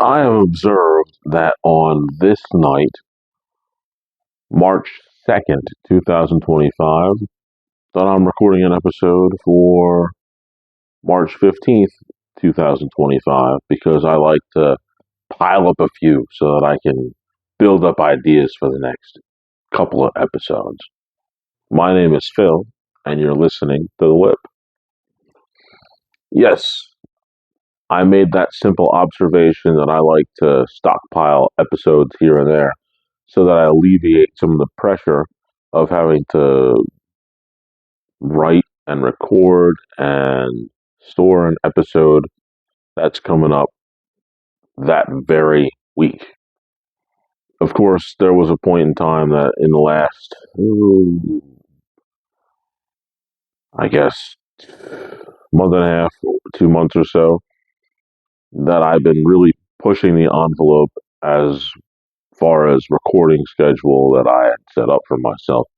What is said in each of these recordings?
I have observed that on this night, March 2nd, 2025, that I'm recording an episode for March 15th, 2025, because I like to pile up a few so that I can build up ideas for the next couple of episodes. My name is Phil, and you're listening to The Whip. Yes, I made that simple observation that I like to stockpile episodes here and there so that I alleviate some of the pressure of having to write and record and store an episode that's coming up that very week. Of course, there was a point in time that in the last, I guess, month and a half, 2 months or so, that I've been really pushing the envelope as far as recording schedule that I had set up for myself.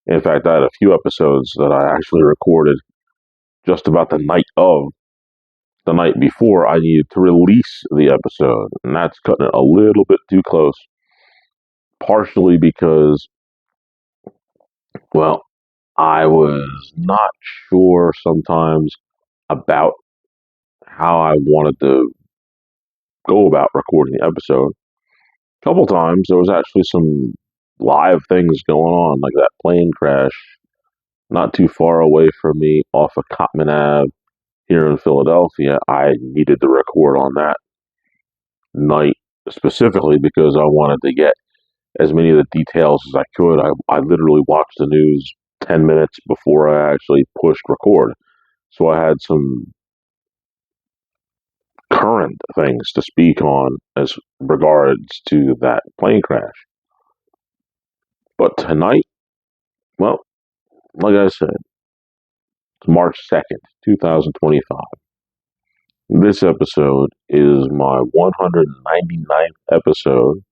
In fact, I had a few episodes that I actually recorded just about the night before I needed to release the episode, and that's cutting it a little bit too close. Partially because, well, I was not sure sometimes about how I wanted to go about recording the episode. A couple times there was actually some live things going on, like that plane crash not too far away from me off of Cotman Ave here in Philadelphia. I needed to record on that night specifically because I wanted to get as many of the details as I could. I literally watched the news 10 minutes before I actually pushed record. So I had some current things to speak on as regards to that plane crash. But tonight, well, like I said, it's March 2nd, 2025. This episode is my 199th episode,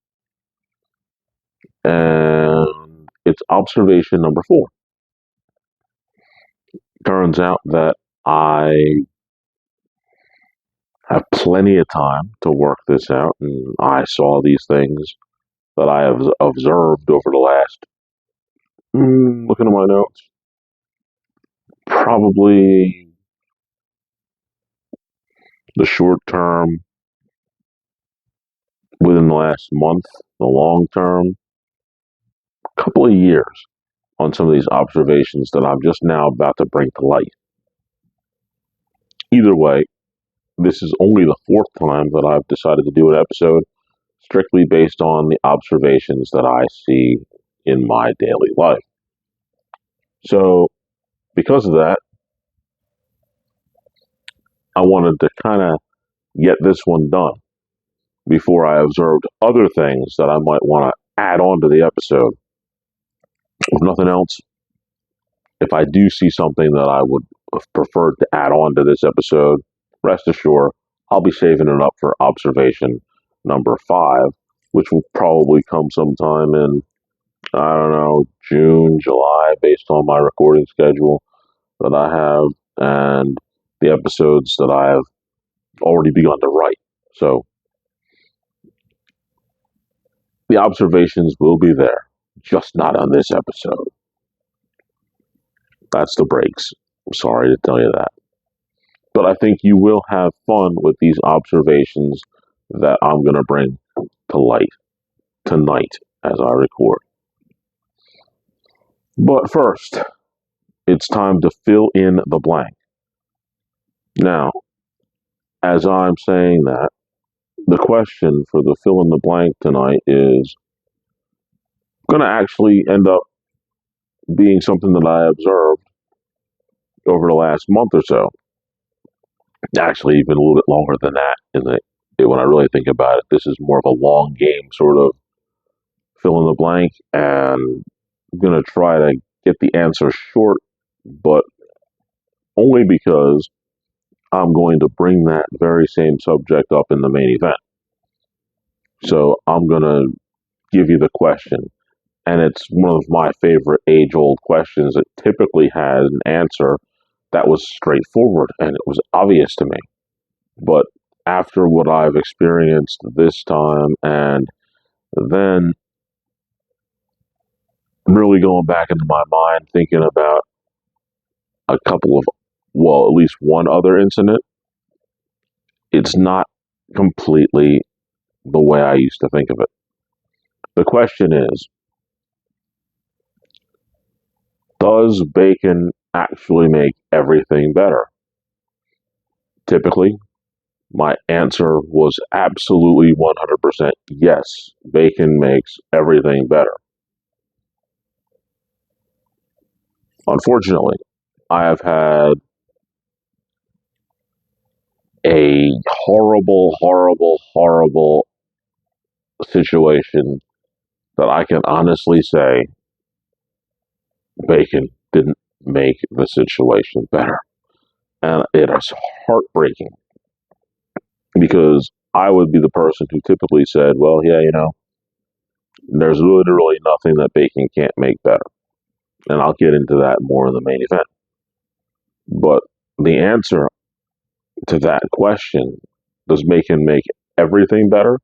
and it's observation number 4. Turns out that I have plenty of time to work this out, and I saw these things that I have observed over the last, looking at my notes, probably the short term, within the last month, the long term, couple of years on some of these observations that I'm just now about to bring to light. Either way, this is only the 4th time that I've decided to do an episode strictly based on the observations that I see in my daily life. So, because of that, I wanted to kind of get this one done before I observed other things that I might want to add on to the episode. If nothing else, if I do see something that I would have preferred to add on to this episode, rest assured I'll be saving it up for observation number 5, which will probably come sometime in, I don't know, June, July, based on my recording schedule that I have and the episodes that I have already begun to write. So the observations will be there, just not on this episode. That's the breaks. I'm sorry to tell you that. But I think you will have fun with these observations that I'm going to bring to light tonight as I record. But first, it's time to fill in the blank. Now, as I'm saying that, the question for the fill in the blank tonight is going to actually end up being something that I observed over the last month or so. Actually, even a little bit longer than that, isn't it? When I really think about it, this is more of a long game sort of fill in the blank, and I'm going to try to get the answer short, but only because I'm going to bring that very same subject up in the main event. So I'm going to give you the question, and it's one of my favorite age-old questions that typically has an answer that was straightforward and it was obvious to me. But after what I've experienced this time, and then really going back into my mind, thinking about a couple of, well, at least one other incident, it's not completely the way I used to think of it. The question is, does bacon actually make everything better? Typically, my answer was absolutely 100% yes, bacon makes everything better. Unfortunately, I have had a horrible, horrible, horrible situation that I can honestly say bacon didn't make the situation better. And it is heartbreaking because I would be the person who typically said, well, yeah, there's literally nothing that bacon can't make better. And I'll get into that more in the main event. But the answer to that question, does bacon make everything better?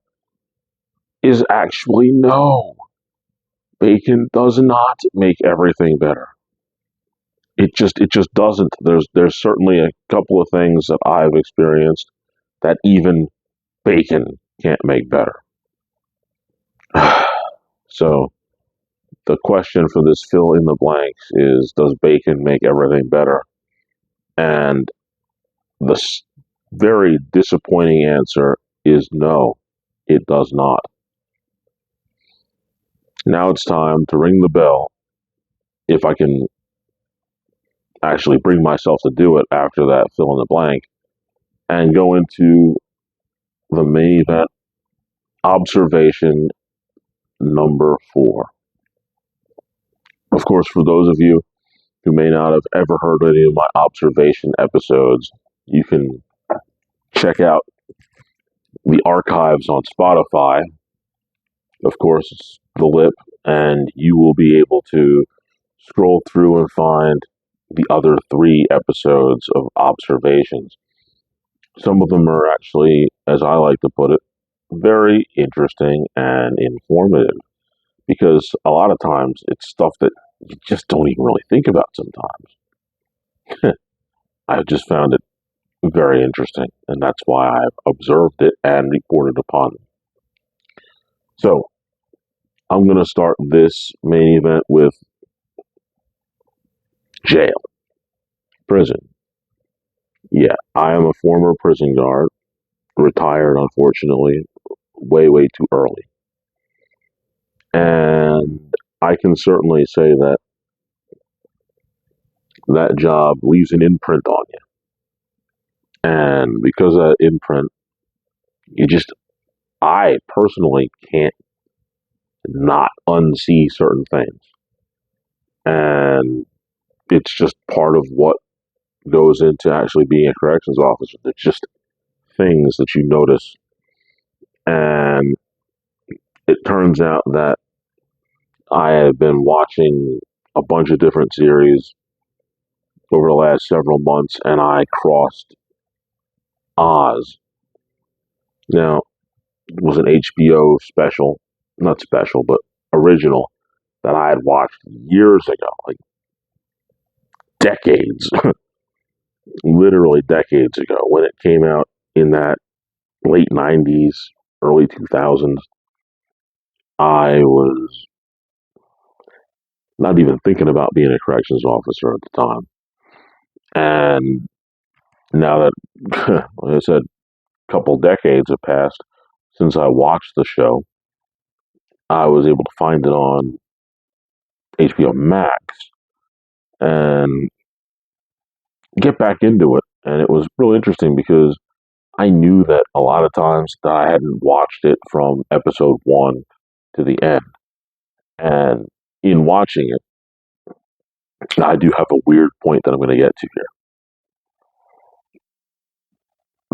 Is actually no. Bacon does not make everything better. It just doesn't. There's certainly a couple of things that I've experienced that even bacon can't make better. So the question for this fill in the blanks is, does bacon make everything better? And the very disappointing answer is no, it does not. Now it's time to ring the bell, if I can actually bring myself to do it after that fill in the blank, and go into the main event, observation number 4. Of course, for those of you who may not have ever heard any of my observation episodes, you can check out the archives on Spotify. Of course, it's The Lip, and you will be able to scroll through and find the other 3 episodes of observations. Some of them are actually, as I like to put it, very interesting and informative, because a lot of times it's stuff that you just don't even really think about sometimes. I've just found it very interesting, and that's why I've observed it and reported upon it. So, I'm going to start this main event with jail, prison. Yeah, I am a former prison guard, retired, unfortunately, way, way too early. And I can certainly say that that job leaves an imprint on you. And because of that imprint, I personally can't not unsee certain things. And it's just part of what goes into actually being a corrections officer. It's just things that you notice. And it turns out that I have been watching a bunch of different series over the last several months, and I crossed Oz. Now, it was an HBO special, not special, but original, that I had watched years ago, like decades, literally decades ago, when it came out in that late 90s, early 2000s. I was not even thinking about being a corrections officer at the time. And now that, like I said, a couple decades have passed since I watched the show, I was able to find it on HBO Max and get back into it. And it was really interesting because I knew that a lot of times that I hadn't watched it from episode 1 to the end. And in watching it, I do have a weird point that I'm going to get to here.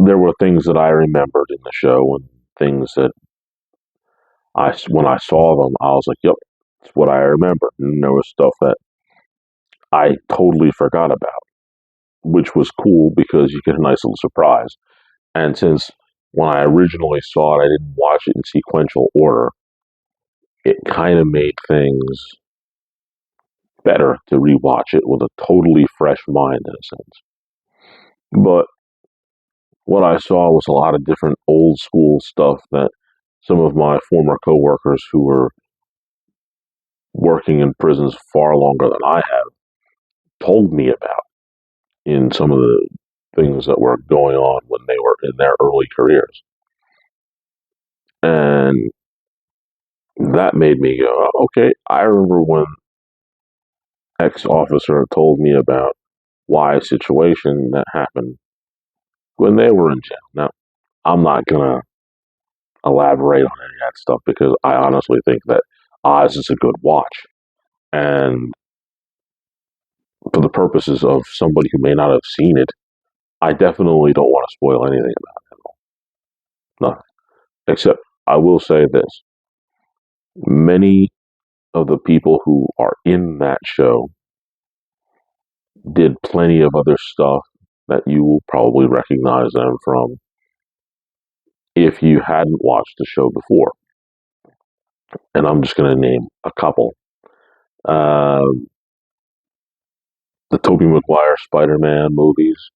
There were things that I remembered in the show and things that when I saw them, I was like, yep, it's what I remember. And there was stuff that I totally forgot about, which was cool because you get a nice little surprise. And since when I originally saw it, I didn't watch it in sequential order. It kind of made things better to rewatch it with a totally fresh mind, in a sense. But what I saw was a lot of different old school stuff that some of my former coworkers who were working in prisons far longer than I have told me about in some of the things that were going on when they were in their early careers. And that made me go, "Oh, okay, I remember when X officer told me about Y situation that happened when they were in jail." Now, I'm not going to elaborate on any of that stuff because I honestly think that Oz is a good watch. And for the purposes of somebody who may not have seen it, I definitely don't want to spoil anything about it. Nothing. Except I will say this. Many of the people who are in that show did plenty of other stuff that you will probably recognize them from if you hadn't watched the show before. And I'm just going to name a couple. Uh, the Tobey Maguire Spider-Man movies.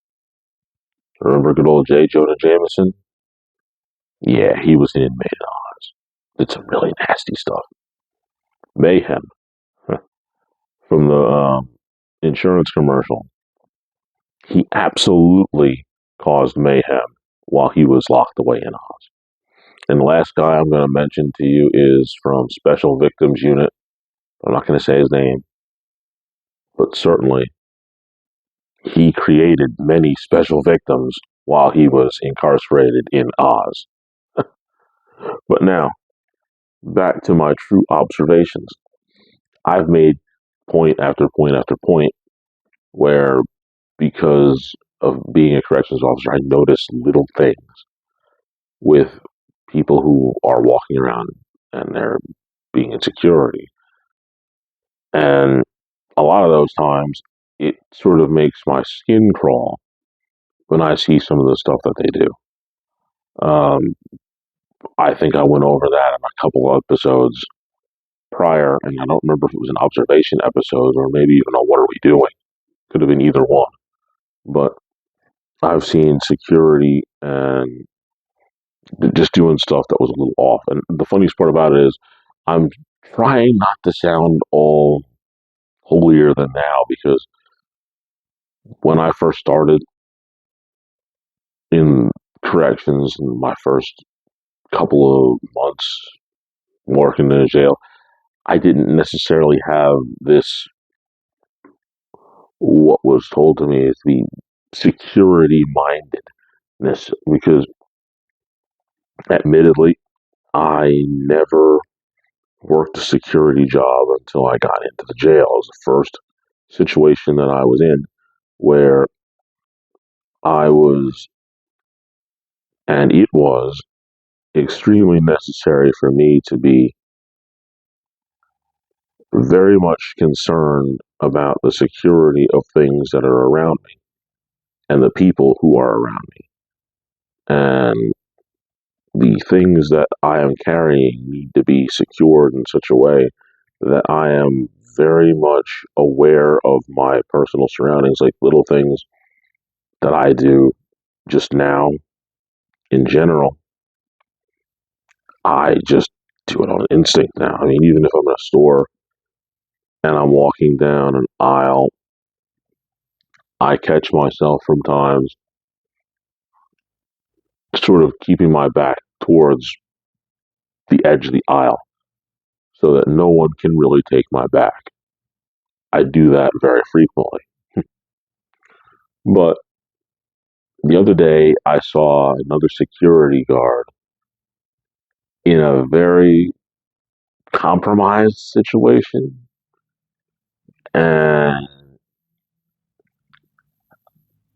Remember good old J. Jonah Jameson? Yeah, he was an inmate in Oz. Did some really nasty stuff. Mayhem from the insurance commercial. He absolutely caused mayhem while he was locked away in Oz. And the last guy I'm going to mention to you is from Special Victims Unit. I'm not going to say his name, but certainly he created many special victims while he was incarcerated in Oz. But now, back to my true observations. I've made point after point after point where, because of being a corrections officer, I notice little things with people who are walking around and they're being in security. And a lot of those times, it sort of makes my skin crawl when I see some of the stuff that they do. Um, I think I went over that in a couple of episodes prior, and I don't remember if it was an observation episode or maybe even a What Are We Doing? Could have been either one. But I've seen security and just doing stuff that was a little off. And the funniest part about it is I'm trying not to sound all holier than thou because when I first started in corrections in my first couple of months working in a jail, I didn't necessarily have this, what was told to me is the security mindedness, because admittedly, I never worked a security job until I got into the jail. It was the first situation that I was in where I was, and it was extremely necessary for me to be very much concerned about the security of things that are around me and the people who are around me. And the things that I am carrying need to be secured in such a way that I am very much aware of my personal surroundings, like little things that I do just now in general. I just do it on instinct now. I mean, even if I'm in a store and I'm walking down an aisle, I catch myself from times sort of keeping my back towards the edge of the aisle so that no one can really take my back. I do that very frequently. But the other day, I saw another security guard in a very compromised situation. And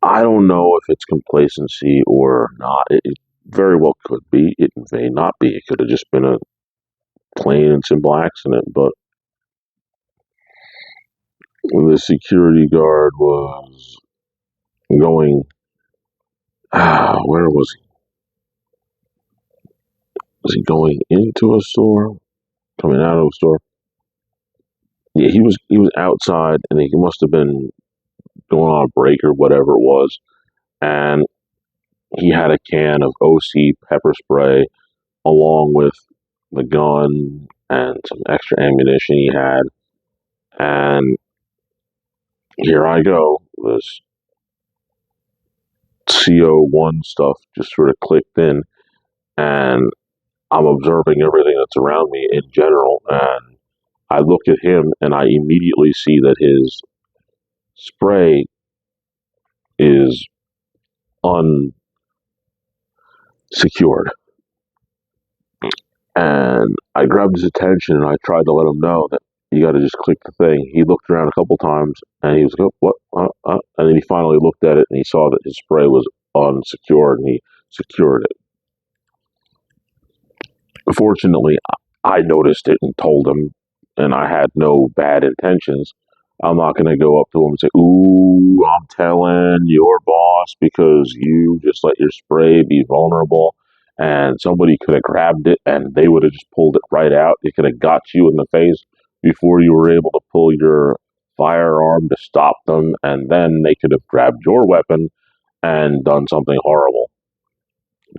I don't know if it's complacency or not. It very well could be. It may not be. It could have just been a plain and simple accident. But the security guard was going, where was he? Was he going into a store? Coming out of a store? Yeah, he was outside, and he must have been going on a break or whatever it was, and he had a can of OC pepper spray along with the gun and some extra ammunition he had. And here I go. This CO1 stuff just sort of clicked in, and I'm observing everything that's around me in general. And I look at him, and I immediately see that his spray is unsecured. And I grabbed his attention and I tried to let him know that you got to just click the thing. He looked around a couple times and he was like, "What? And then he finally looked at it and he saw that his spray was unsecured and he secured it. Fortunately, I noticed it and told him, and I had no bad intentions. I'm not going to go up to him and say, "Ooh, I'm telling your boss because you just let your spray be vulnerable." And somebody could have grabbed it and they would have just pulled it right out. It could have got you in the face before you were able to pull your firearm to stop them. And then they could have grabbed your weapon and done something horrible,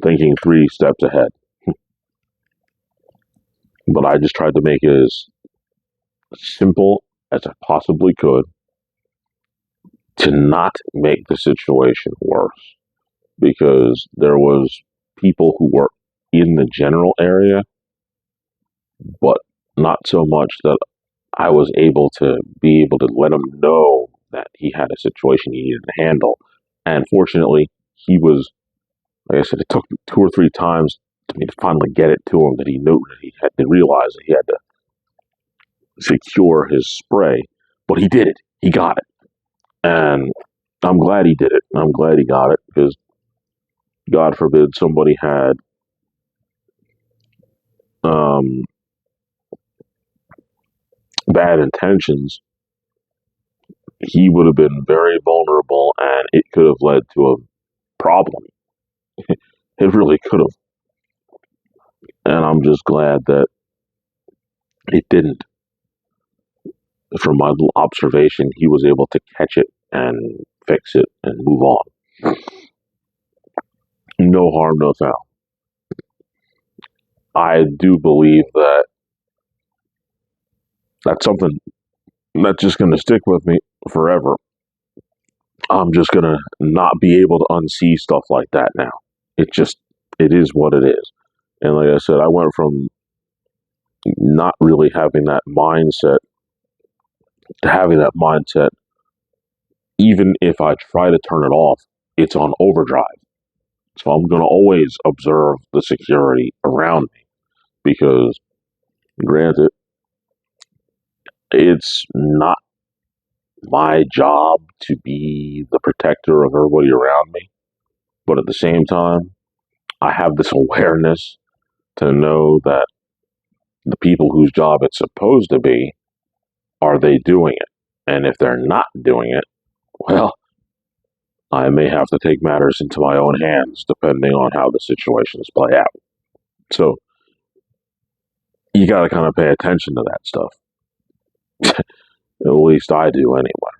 thinking 3 steps ahead. But I just tried to make it as simple as I possibly could to not make the situation worse, because there was people who were in the general area, but not so much that I was able to be able to let him know that he had a situation he needed to handle. And fortunately, he was, like I said, it took 2 or 3 times to me to finally get it to him that he knew that he had to realize that he had to secure his spray, but he did it. He got it. And I'm glad he did it. I'm glad he got it because, God forbid, somebody had um, bad intentions. He would have been very vulnerable and it could have led to a problem. It really could have. And I'm just glad that it didn't. From my little observation, he was able to catch it and fix it and move on. No harm, no foul. I do believe that that's something that's just going to stick with me forever. I'm just going to not be able to unsee stuff like that now. It is what it is. And like I said, I went from not really having that mindset to having that mindset. Even if I try to turn it off, it's on overdrive. So I'm going to always observe the security around me because, granted, it's not my job to be the protector of everybody around me. But at the same time, I have this awareness to know that the people whose job it's supposed to be, are they doing it? And if they're not doing it, well, I may have to take matters into my own hands depending on how the situations play out. So you got to kind of pay attention to that stuff. At least I do anyway.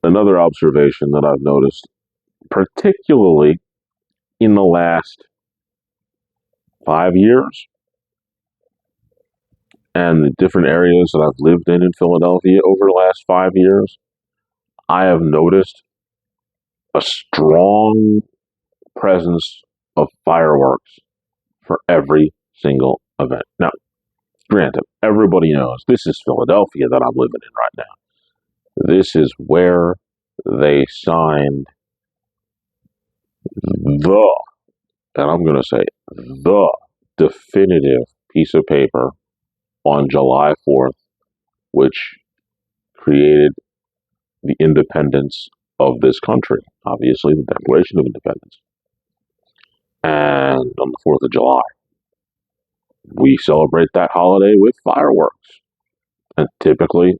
Another observation that I've noticed, particularly in the last 5 years, and the different areas that I've lived in Philadelphia over the last 5 years, I have noticed a strong presence of fireworks for every single event. Now, granted, everybody knows this is Philadelphia that I'm living in right now. This is where they signed the, and I'm going to say the definitive piece of paper on July 4th, which created the independence of this country, obviously, the Declaration of Independence. And on the 4th of July, we celebrate that holiday with fireworks. And typically,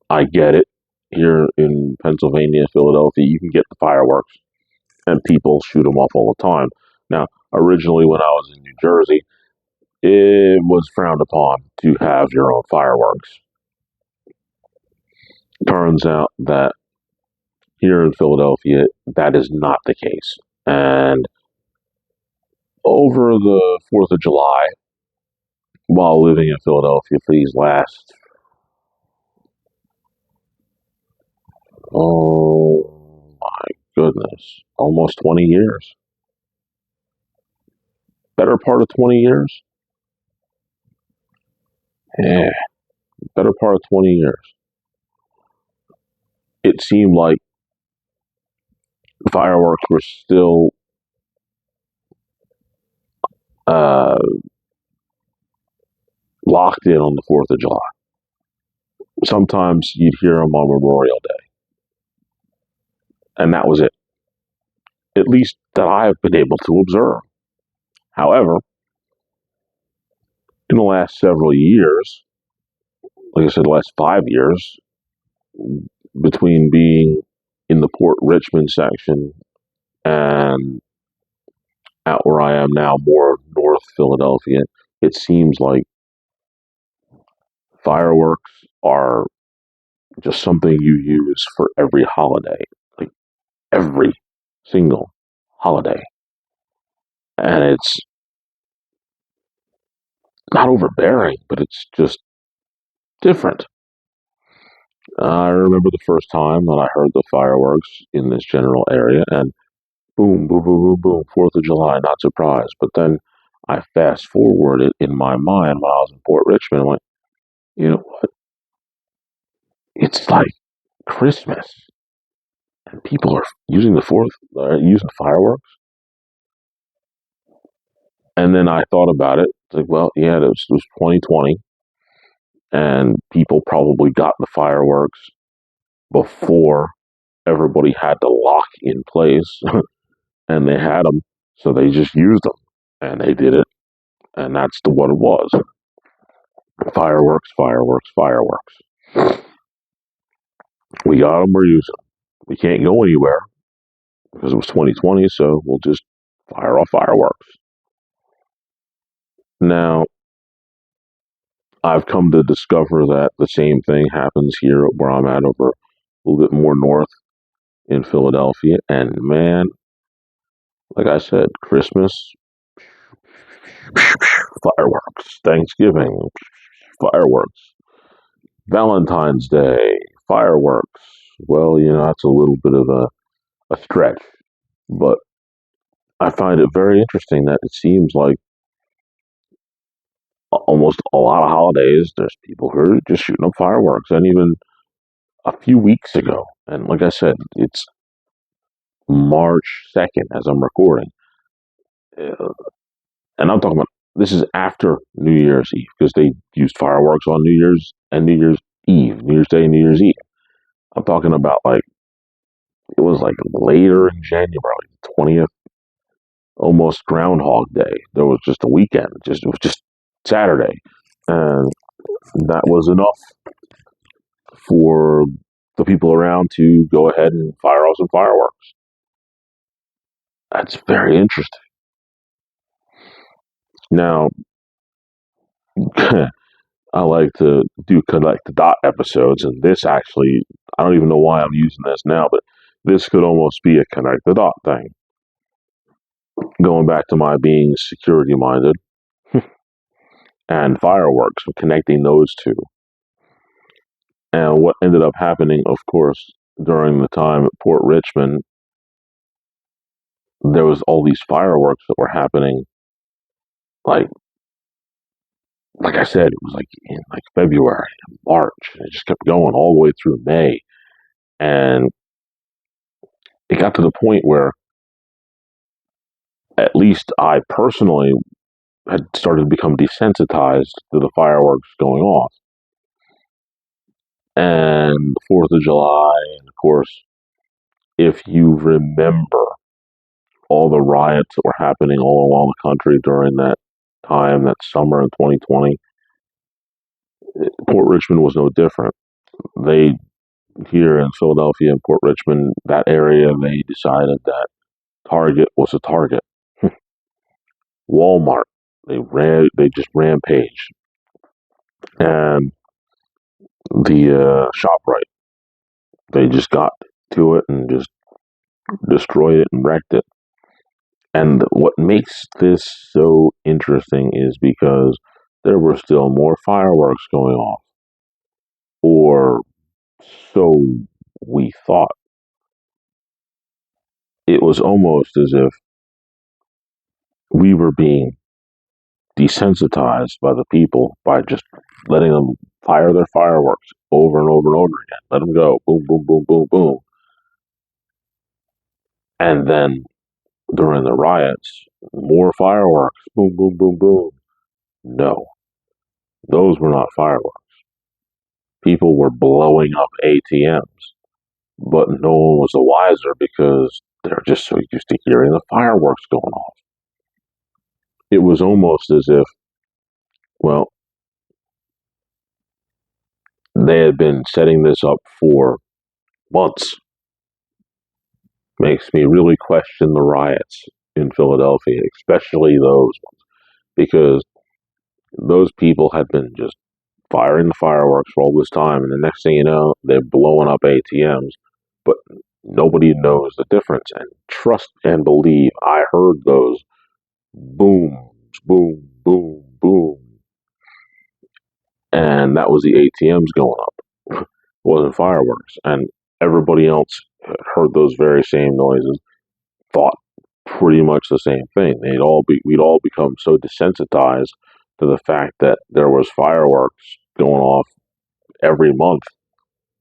I get it. Here in Pennsylvania, Philadelphia, you can get the fireworks, and people shoot them off all the time. Now, originally, when I was in New Jersey, it was frowned upon to have your own fireworks. Turns out that here in Philadelphia, that is not the case. And over the 4th of July, while living in Philadelphia for these last, oh my goodness, almost 20 years, better part of 20 years, yeah, better part of 20 years, it seemed like fireworks were still uh, locked in on the 4th of July. Sometimes you'd hear them on Memorial Day, and that was it, at least that I've been able to observe. However, in the last several years, like I said, the last 5 years, between being in the Port Richmond section and out where I am now, more North Philadelphia, it seems like fireworks are just something you use for every holiday, like every single holiday. And it's not overbearing, but it's just different. I remember the first time that I heard the fireworks in this general area, and boom, boom, boom, boom, boom, 4th of July, not surprised. But then I fast forwarded in my mind while I was in Port Richmond and went, you know what? It's like Christmas, and people are using using fireworks. And then I thought about it. It's like, well, yeah, it was 2020, and people probably got the fireworks before everybody had to lock in place, and they had them, so they just used them, and they did it, and that's what it was. Fireworks, fireworks, fireworks. We got them, we're using them. We can't go anywhere because it was 2020, so we'll just fire off fireworks. Now, I've come to discover that the same thing happens here where I'm at, over a little bit more north in Philadelphia. And man, like I said, Christmas, fireworks. Thanksgiving, fireworks. Valentine's Day, fireworks. Well, that's a little bit of a stretch, but I find it very interesting that it seems like almost a lot of holidays, there's people who are just shooting up fireworks. And even a few weeks ago, and like I said, it's March 2nd as I'm recording. And I'm talking about, this is after New Year's Eve, because they used fireworks on New Year's and New Year's Eve, New Year's Day and New Year's Eve. I'm talking about, like, it was like later in January, 20th, almost Groundhog Day. There was just a weekend, it was just Saturday. And that was enough for the people around to go ahead and fire off some fireworks. That's very interesting. Now, I like to do connect the dot episodes, and this actually, I don't even know why I'm using this now, but this could almost be a connect the dot thing. Going back to my being security minded and fireworks, connecting those two. And what ended up happening, of course, during the time at Port Richmond, there was all these fireworks that were happening, like like I said, it was like in like February, March, and it just kept going all the way through May. And it got to the point where, at least I personally, had started to become desensitized to the fireworks going off. And the 4th of July, and of course, if you remember all the riots that were happening all along the country during that time, that summer in 2020, Port Richmond was no different. They, here in Philadelphia and Port Richmond, that area, they decided that Target was a target. Walmart, they just rampaged, and the ShopRite, they just got to it and just destroyed it and wrecked it. And what makes this so interesting is because there were still more fireworks going off, or so we thought. It was almost as if we were being desensitized by the people by just letting them fire their fireworks over and over and over again. Let them go, boom, boom, boom, boom, boom. And then during the riots, more fireworks, boom, boom, boom, boom. No, those were not fireworks. People were blowing up ATMs, but no one was the wiser because they're just so used to hearing the fireworks going off. It was almost as if, well, they had been setting this up for months. Makes me really question the riots in Philadelphia, especially those ones, because those people had been just firing the fireworks for all this time, and the next thing you know, they're blowing up ATMs, but nobody knows the difference. And trust and believe, I heard those booms, boom, boom, boom, and that was the ATMs going up. It wasn't fireworks, and everybody else heard those very same noises, thought pretty much the same thing. We'd all become so desensitized to the fact that there was fireworks going off every month.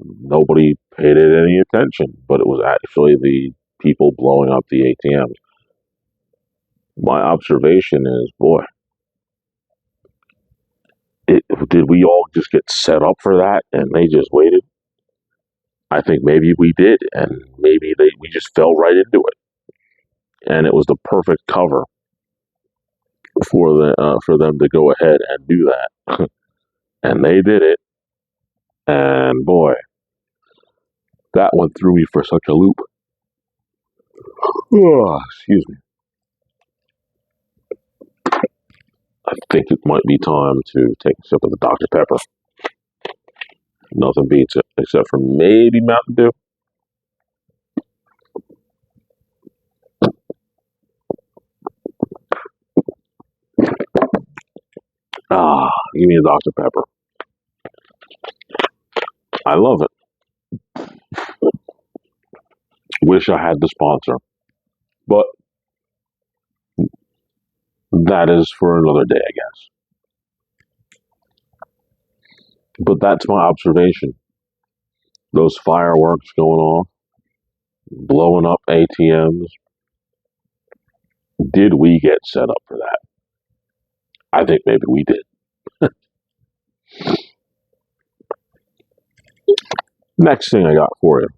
Nobody paid it any attention, but it was actually the people blowing up the ATMs. My observation is, boy, did we all just get set up for that and they just waited? I think maybe we did, and maybe we just fell right into it, and it was the perfect cover for them to go ahead and do that, and they did it. And boy, that one threw me for such a loop. Oh, excuse me. I think it might be time to take a sip of the Dr. Pepper. Nothing beats it, except for maybe Mountain Dew. Ah, give me a Dr. Pepper. I love it. Wish I had the sponsor. But that is for another day, I guess. But that's my observation. Those fireworks going off, blowing up ATMs. Did we get set up for that? I think maybe we did. Next thing I got for you.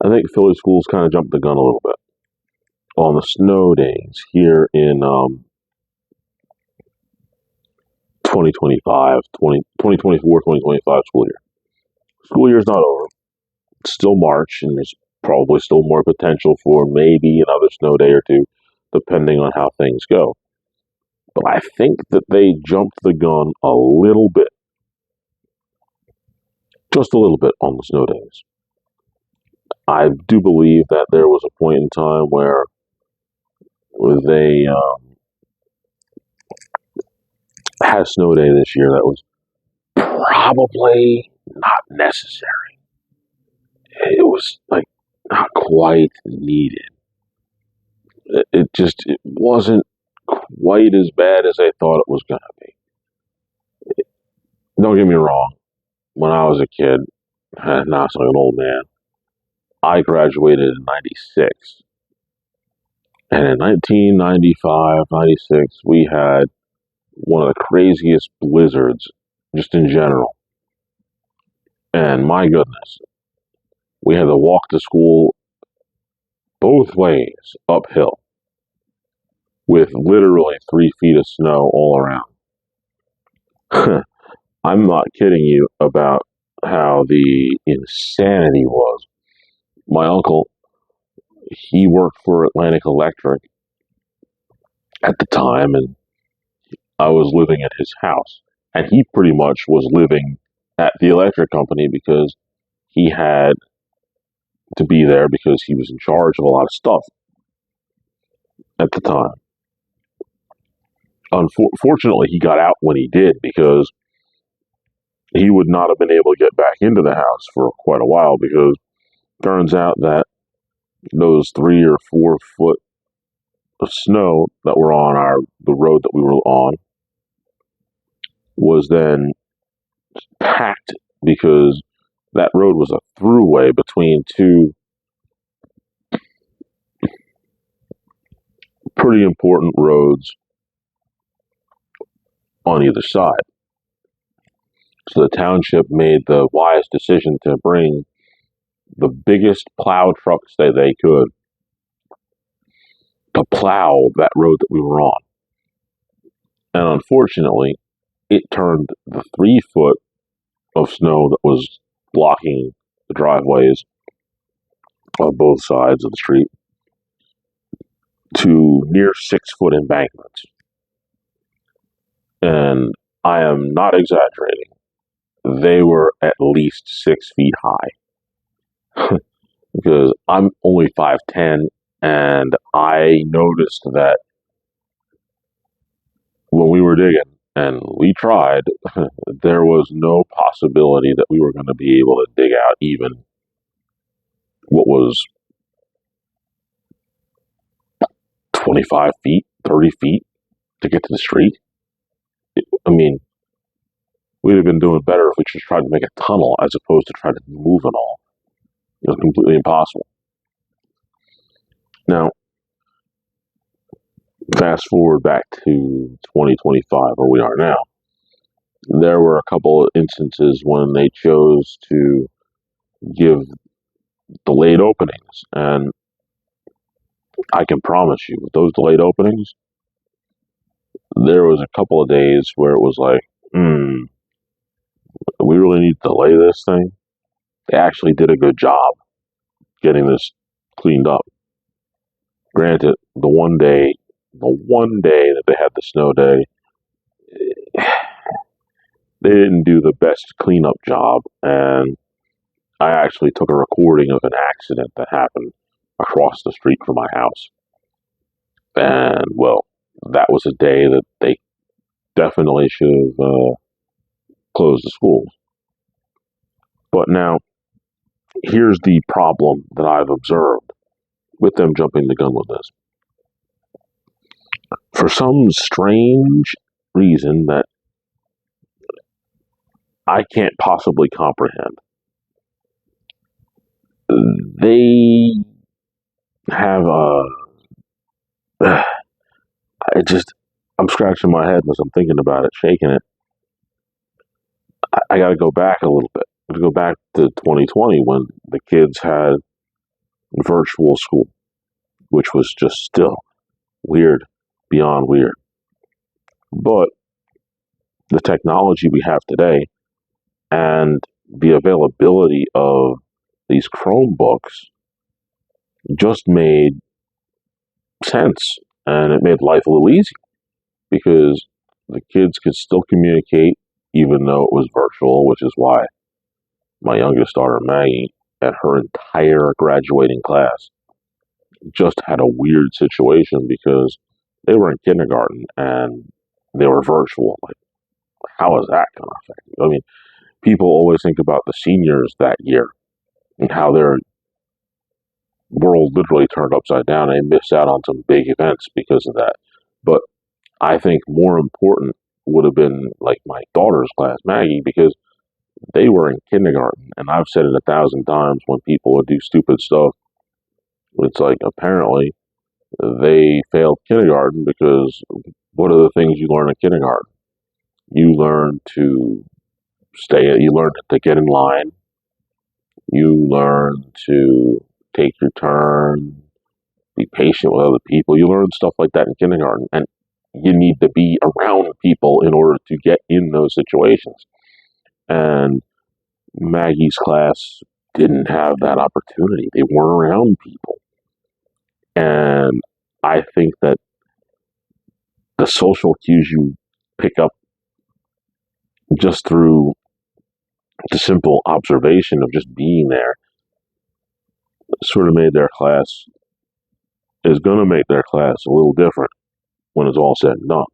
I think Philly schools kind of jumped the gun a little bit on the snow days here in 2025, 2024, 2025 school year. School year's not over. It's still March, and there's probably still more potential for maybe another snow day or two, depending on how things go. But I think that they jumped the gun a little bit, just a little bit on the snow days. I do believe that there was a point in time where they had a snow day this year that was probably not necessary. It was like not quite needed. It wasn't quite as bad as I thought it was going to be. Don't get me wrong. When I was a kid, now it's like an old man, I graduated in 96. And in 1995, 96, we had one of the craziest blizzards just in general. And my goodness, we had to walk to school both ways uphill with literally 3 feet of snow all around. I'm not kidding you about how the insanity was. My uncle, he worked for Atlantic Electric, at the time, and I was living at his house, and he pretty much was living at the electric company because he had to be there because he was in charge of a lot of stuff at the time. Unfortunately, he got out when he did because he would not have been able to get back into the house for quite a while because it turns out that those 3 or 4 foot of snow that were on the road that we were on was then packed because that road was a throughway between two pretty important roads on either side. So the township made the wise decision to bring the biggest plow trucks that they could to plow that road that we were on. And unfortunately, it turned the 3 foot of snow that was blocking the driveways on both sides of the street to near 6 foot embankments. And I am not exaggerating. They were at least 6 feet high because I'm only 5'10", and I noticed that when we were digging and we tried, there was no possibility that we were going to be able to dig out even what was 25 feet, 30 feet to get to the street. I mean, we'd have been doing better if we just tried to make a tunnel as opposed to try to move it all. It was completely impossible. Now, fast forward back to 2025, where we are now. There were a couple of instances when they chose to give delayed openings, and I can promise you, with those delayed openings, there was a couple of days where it was like, we really need to delay this thing. They actually did a good job getting this cleaned up. Granted, the one day that they had the snow day, they didn't do the best cleanup job, and I actually took a recording of an accident that happened across the street from my house. And, well, that was a day that they definitely should have closed the schools. But now, here's the problem that I've observed with them jumping the gun with this. For some strange reason that I can't possibly comprehend, they have I'm scratching my head as I'm thinking about it, shaking it. I got to go back a little bit. I got to go back to 2020 when the kids had virtual school, which was just still weird, beyond weird. But the technology we have today and the availability of these Chromebooks just made sense, and it made life a little easier because the kids could still communicate even though it was virtual, which is why my youngest daughter Maggie and her entire graduating class just had a weird situation because they were in kindergarten and they were virtual. Like, how is that going to affect you? I mean, people always think about the seniors that year and how their world literally turned upside down and they missed out on some big events because of that. But I think more important would have been like my daughter's class, Maggie, because they were in kindergarten. And I've said it 1,000 times when people would do stupid stuff. It's like apparently they failed kindergarten because what are the things you learn in kindergarten? You learn to you learn to get in line. You learn to take your turn, be patient with other people. You learn stuff like that in kindergarten. And you need to be around people in order to get in those situations. And Maggie's class didn't have that opportunity. They weren't around people. And I think that the social cues you pick up just through the simple observation of just being there sort of made their class, is going to make their class a little different when it's all said and done.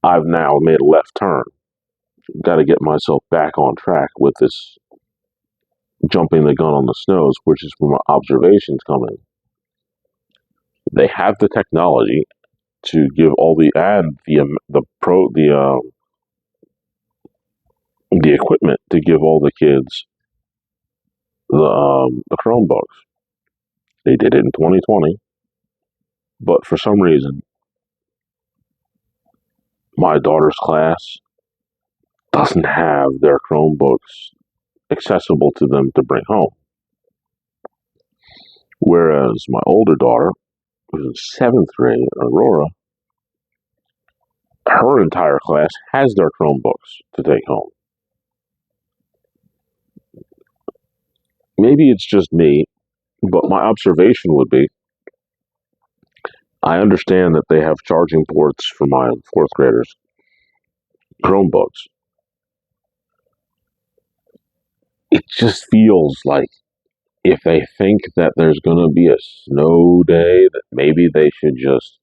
I've now made a left turn. Got to get myself back on track with this jumping the gun on the snows, which is where my observations come in. They have the technology to give all the equipment to give all the kids the Chromebooks. They did it in 2020, but for some reason, my daughter's class doesn't have their Chromebooks accessible to them to bring home. Whereas my older daughter, who's in seventh grade, Aurora, her entire class has their Chromebooks to take home. Maybe it's just me, but my observation would be I understand that they have charging ports for my fourth graders' Chromebooks. It just feels like if they think that there's going to be a snow day, that maybe they should just,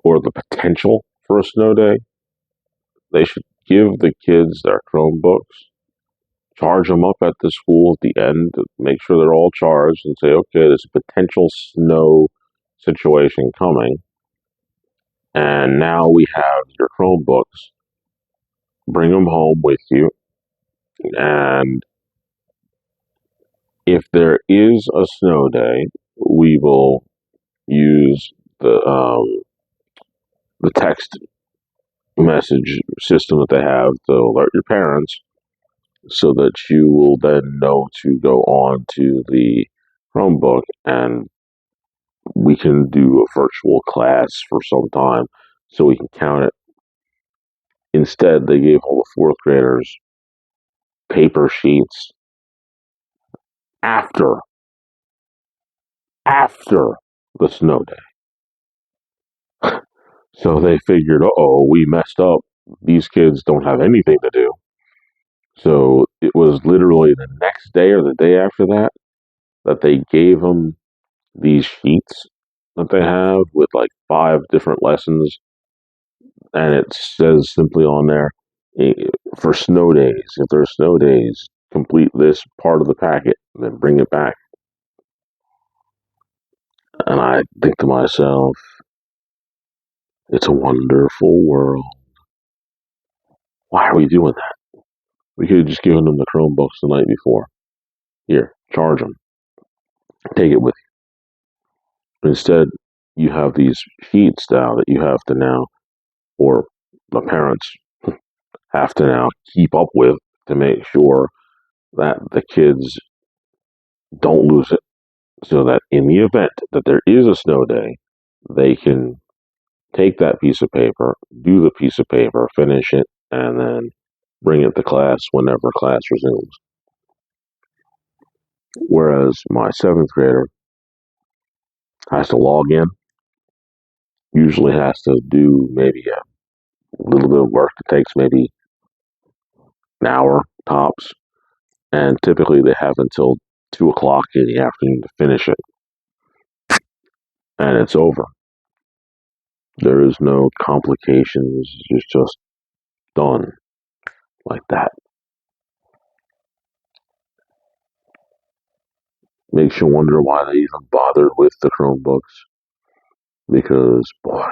or the potential for a snow day, they should give the kids their Chromebooks, charge them up at the school at the end, make sure they're all charged, and say, okay, there's a potential snow situation coming, and now we have your Chromebooks. Bring them home with you, and if there is a snow day, we will use the text message system that they have to alert your parents, so that you will then know to go on to the Chromebook and we can do a virtual class for some time so we can count it. Instead, they gave all the fourth graders paper sheets after after the snow day. So they figured, oh, we messed up. These kids don't have anything to do. So it was literally the next day or the day after that that they gave them these sheets that they have with like 5 different lessons, and it says simply on there, for snow days, if there are snow days, complete this part of the packet and then bring it back. And I think to myself, it's a wonderful world. Why are we doing that? We could have just given them the Chromebooks the night before. Here, charge them. Take it with you. Instead, you have these sheets now that you have to now, or the parents have to now keep up with to make sure that the kids don't lose it, so that in the event that there is a snow day, they can take that piece of paper, do the piece of paper, finish it, and then bring it to class whenever class resumes. Whereas my seventh grader has to log in, usually has to do maybe a little bit of work that takes maybe an hour tops, and typically they have until 2 o'clock in the afternoon to finish it, and it's over. There is no complications. It's just done like that. Makes you wonder why they even bothered with the Chromebooks. Because, boy,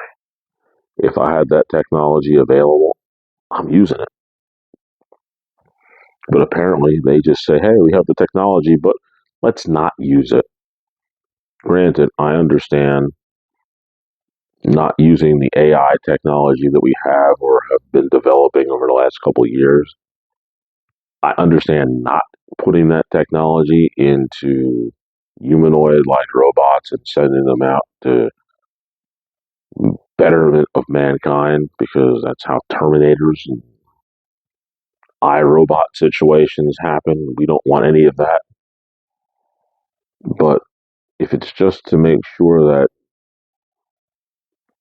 if I had that technology available, I'm using it. But apparently they just say, hey, we have the technology, but let's not use it. Granted, I understand not using the AI technology that we have or have been developing over the last couple of years. I understand not putting that technology into humanoid like robots and sending them out to betterment of mankind, because that's how Terminators and iRobot situations happen. We don't want any of that. But if it's just to make sure that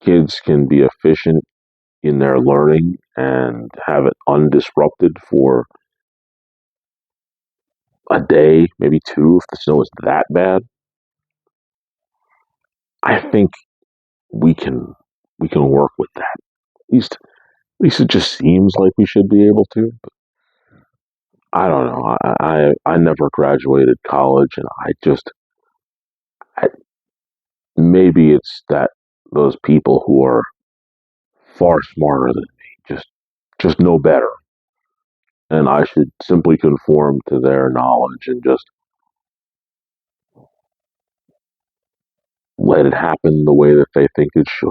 kids can be efficient in their learning and have it undisrupted for a day, maybe two, if the snow is that bad, I think we can we can work with that. At least it just seems like we should be able to. But I don't know. I never graduated college, and I, maybe it's that those people who are far smarter than me just know better, and I should simply conform to their knowledge and just let it happen the way that they think it should.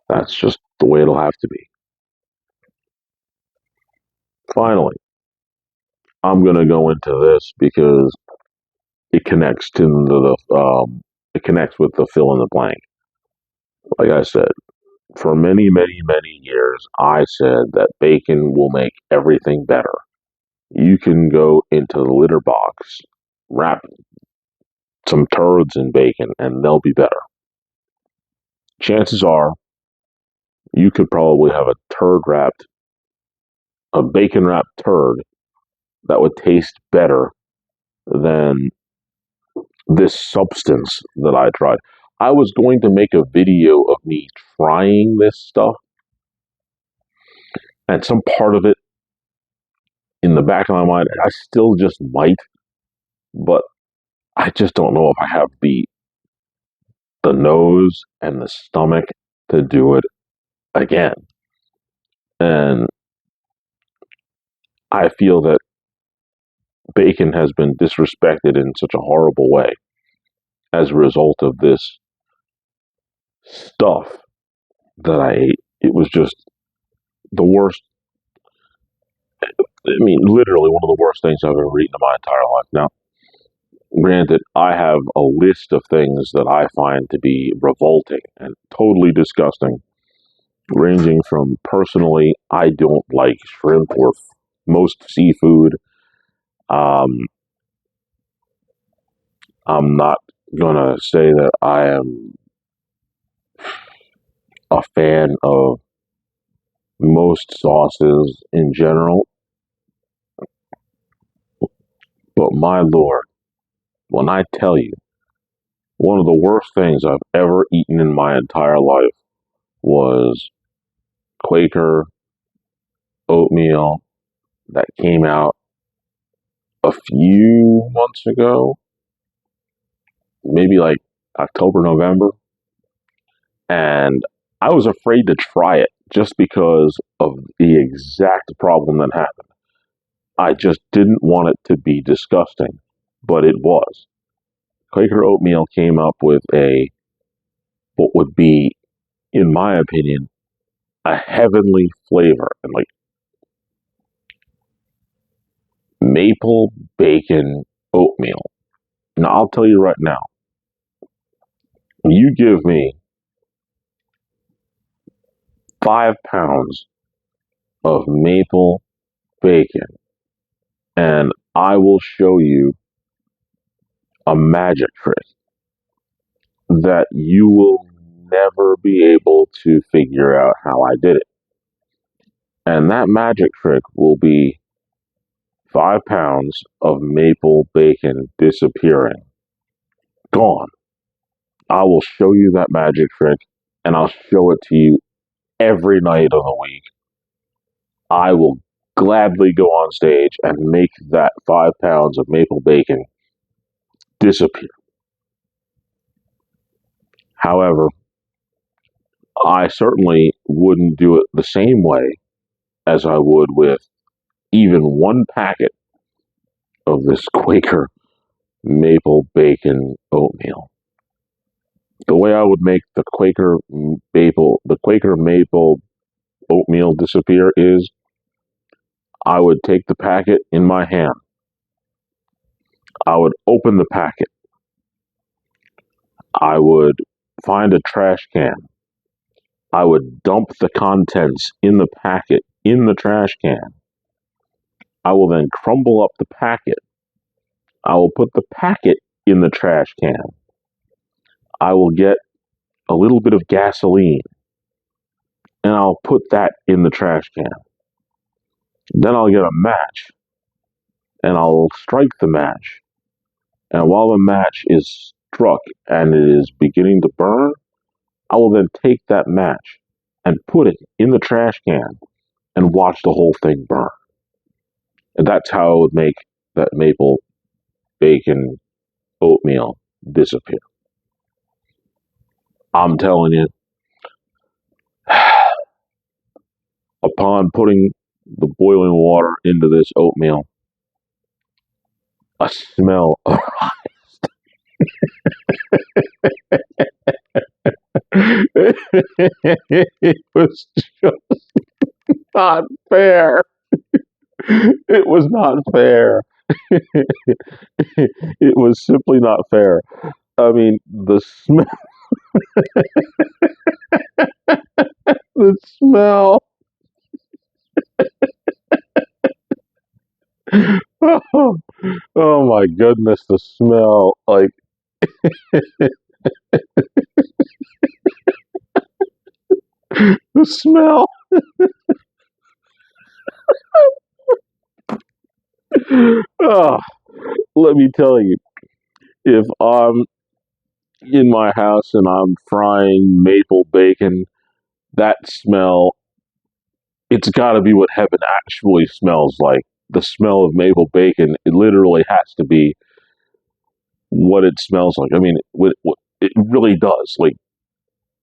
That's just the way it'll have to be. Finally, I'm gonna go into this because it connects to it connects with the fill in the blank. Like I said, for many, many, many years, I said that bacon will make everything better. You can go into the litter box, wrap some turds in bacon, and they'll be better. Chances are you could probably have a bacon wrapped turd that would taste better than this substance that I tried. I was going to make a video of me trying this stuff, and some part of it in the back of my mind, I still just might, but I just don't know if I have the nose and the stomach to do it again. And I feel that bacon has been disrespected in such a horrible way as a result of this stuff that I ate. It was just the worst. I mean, literally one of the worst things I've ever eaten in my entire life. Now, granted, I have a list of things that I find to be revolting and totally disgusting, ranging from personally, I don't like shrimp or most seafood. Um, I'm not gonna say that I am a fan of most sauces in general, but my lord, when I tell you, one of the worst things I've ever eaten in my entire life was Quaker oatmeal that came out a few months ago, maybe like October, November, and I was afraid to try it just because of the exact problem that happened. I just didn't want it to be disgusting, but it was. Quaker oatmeal came up with what would be, in my opinion, a heavenly flavor, and like maple bacon oatmeal. Now, I'll tell you right now, you give me 5 pounds of maple bacon, and I will show you a magic trick that you will never be able to figure out how I did it. And that magic trick will be 5 pounds of maple bacon disappearing. Gone. I will show you that magic trick, and I'll show it to you every night of the week. I will gladly go on stage and make that 5 pounds of maple bacon disappear. However, I certainly wouldn't do it the same way as I would with even one packet of this Quaker maple bacon oatmeal. The way I would make the Quaker maple oatmeal disappear is I would take the packet in my hand. I would open the packet. I would find a trash can. I would dump the contents in the packet in the trash can. I will then crumble up the packet I will put the packet in the trash can. I will get a little bit of gasoline and I'll put that in the trash can. Then I'll get a match and I'll strike the match. And while the match is struck and it is beginning to burn, I will then take that match and put it in the trash can and watch the whole thing burn. And that's how I would make that maple bacon oatmeal disappear. I'm telling you, upon putting the boiling water into this oatmeal, a smell. It was just not fair. It was not fair. It was simply not fair. I mean, the smell. Oh my goodness, the smell. Like, the smell. Oh, let me tell you, if I'm in my house and I'm frying maple bacon, that smell, it's got to be what heaven actually smells like. The smell of maple bacon, it literally has to be what it smells like. I mean, it really does. Like,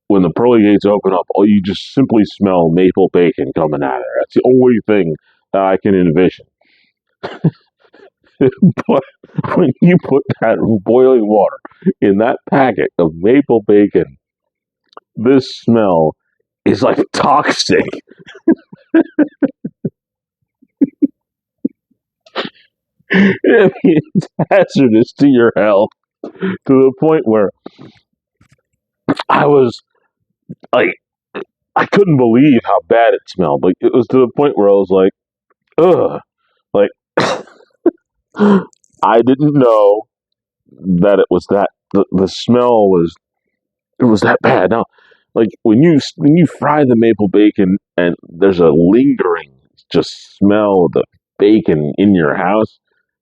when the pearly gates open up, oh, you just simply smell maple bacon coming out of there. That's the only thing that I can envision. But when you put that boiling water in that packet of maple bacon, this smell is like toxic. I mean, it's hazardous to your health to the point where I was like, I couldn't believe how bad it smelled. Like, it was to the point where I was like, ugh. Like, I didn't know that it was that the smell was it was that bad. Now, like when you fry the maple bacon and there's a lingering just smell of the bacon in your house,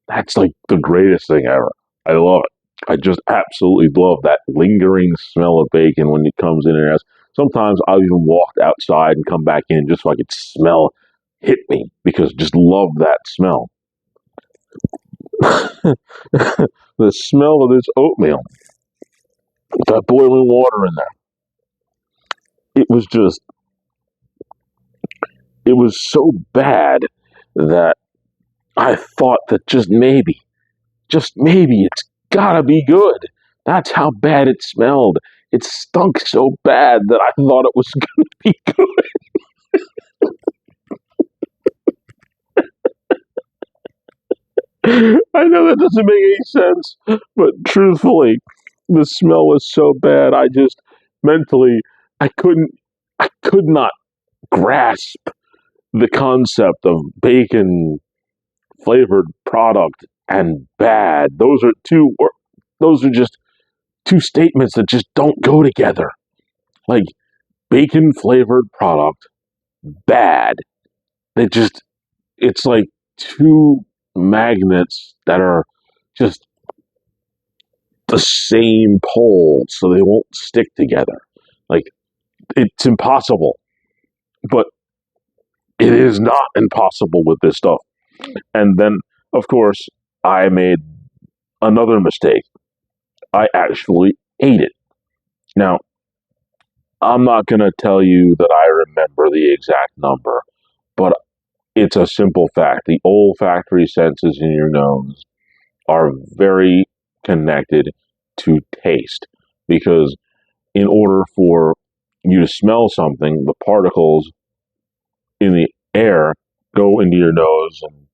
that's like the greatest thing ever. I love it. I just absolutely love that lingering smell of bacon when it comes in your house. Sometimes I've even walked outside and come back in just so I could smell hit me because I just love that smell. The smell of this oatmeal, with that boiling water in there. It was just, it was so bad that I thought that just maybe it's gotta be good. That's how bad it smelled. It stunk so bad that I thought it was gonna be good. I know that doesn't make any sense, but truthfully, the smell was so bad. I just mentally, I couldn't, I could not grasp the concept of bacon flavored product and bad. Those are just two statements that just don't go together. Like, bacon flavored product, bad. They just it's like two magnets that are just the same pole, so they won't stick together. Like, it's impossible. But it is not impossible with this stuff. And then, of course, I made another mistake. I actually ate it. Now, I'm not going to tell you that I remember the exact number, but it's a simple fact. The olfactory senses in your nose are very connected to taste because in order for you to smell something, the particles in the air go into your nose and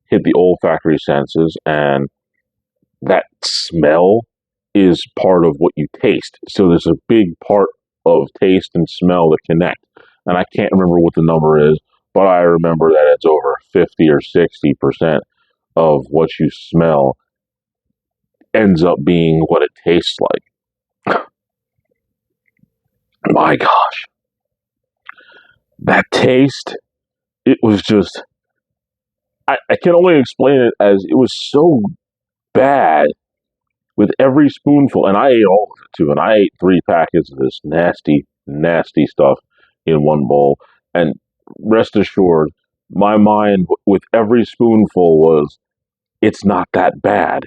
hit the olfactory senses, and that smell is part of what you taste. So there's a big part of taste and smell that connect. And I can't remember what the number is, but I remember that it's over 50 or 60% of what you smell ends up being what it tastes like. My gosh, that taste, it was just, I can only explain it as it was so bad with every spoonful, and I ate all of it too, and I ate 3 packets of this nasty, nasty stuff in one bowl, and rest assured, my mind with every spoonful was, it's not that bad.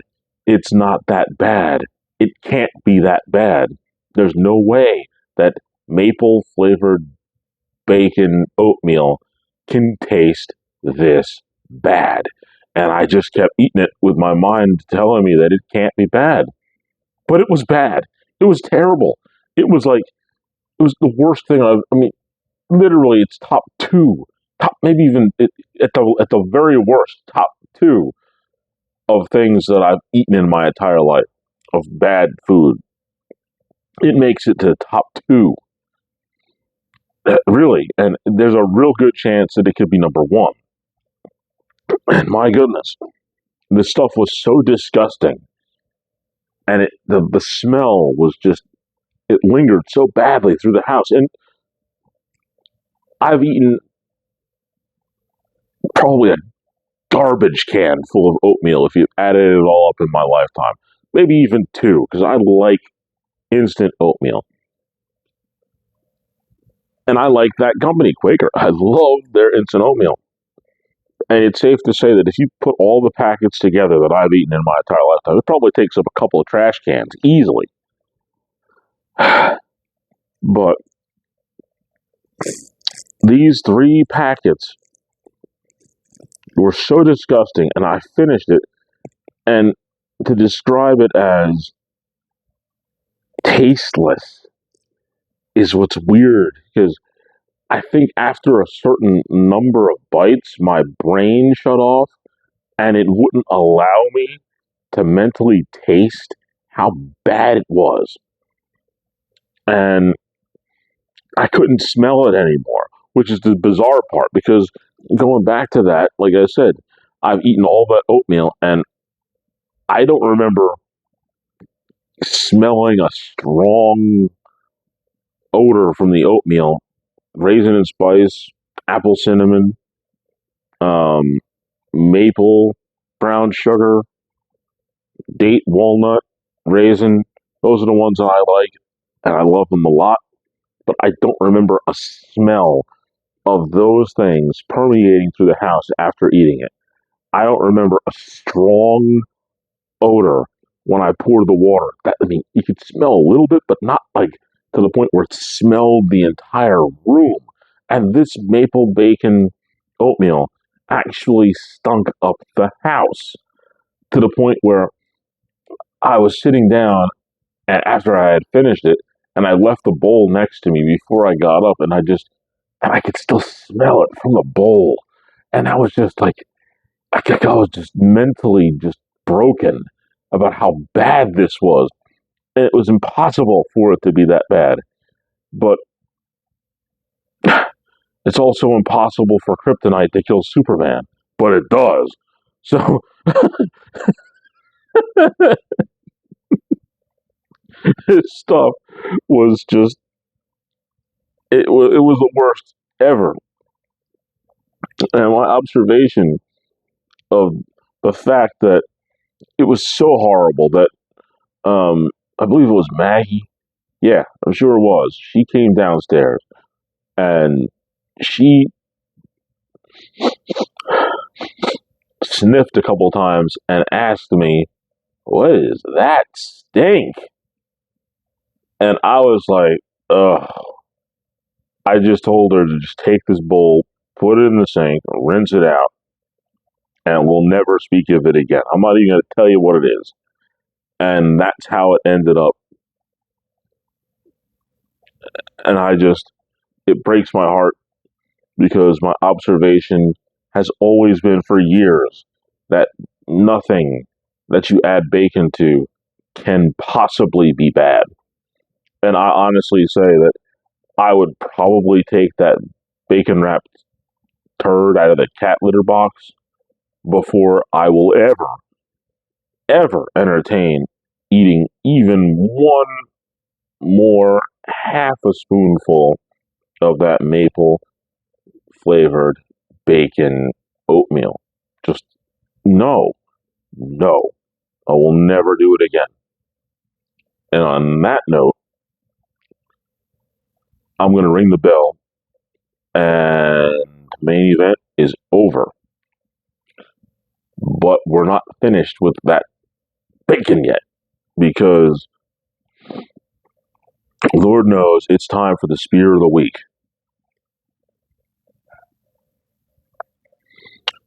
It's not that bad. It can't be that bad. There's no way that maple flavored bacon oatmeal can taste this bad. And I just kept eating it with my mind telling me that it can't be bad. But it was bad. It was terrible. It was like, it was the worst thing I mean, literally, it's top two, top, maybe even at the very worst, top two of things that I've eaten in my entire life of bad food. It makes it to top two, really, and there's a real good chance that it could be number one. And my goodness, this stuff was so disgusting, and the smell was just, it lingered so badly through the house. And I've eaten probably a garbage can full of oatmeal if you added it all up in my lifetime, maybe even two, because I like instant oatmeal. And I like that company, Quaker. I love their instant oatmeal. And it's safe to say that if you put all the packets together that I've eaten in my entire lifetime, it probably takes up a couple of trash cans easily. But these 3 packets were so disgusting, and I finished it. And to describe it as tasteless is what's weird, because I think after a certain number of bites, my brain shut off, and it wouldn't allow me to mentally taste how bad it was. And I couldn't smell it anymore, which is the bizarre part, because going back to that, like I said, I've eaten all that oatmeal, and I don't remember smelling a strong odor from the oatmeal. Raisin and spice, apple cinnamon, um, maple, brown sugar, date walnut, raisin. Those are the ones that I like, and I love them a lot. But I don't remember a smell of those things permeating through the house after eating it. I don't remember a strong odor when I poured the water. That, I mean, you could smell a little bit, but not like to the point where it smelled the entire room. And this maple bacon oatmeal actually stunk up the house to the point where I was sitting down and after I had finished it, and I left the bowl next to me before I got up, and I could still smell it from the bowl, and I was just like, I was just mentally just broken about how bad this was. And it was impossible for it to be that bad, but it's also impossible for kryptonite to kill Superman, but it does. So this stuff was just, it was the worst ever. And my observation of the fact that it was so horrible that I believe it was Maggie. Yeah, I'm sure it was. She came downstairs and she sniffed a couple times and asked me, "What is that stink?" And I was like, "Ugh." I just told her to just take this bowl, put it in the sink, rinse it out, and we'll never speak of it again. I'm not even going to tell you what it is. And that's how it ended up. And it breaks my heart because my observation has always been for years that nothing that you add bacon to can possibly be bad. And I honestly say that I would probably take that bacon wrapped turd out of the cat litter box before I will ever, ever entertain eating even one more half a spoonful of that maple flavored bacon oatmeal. Just no, no. I will never do it again. And on that note, I'm going to ring the bell, and main event is over. But we're not finished with that bacon yet, because Lord knows it's time for the spear of the week.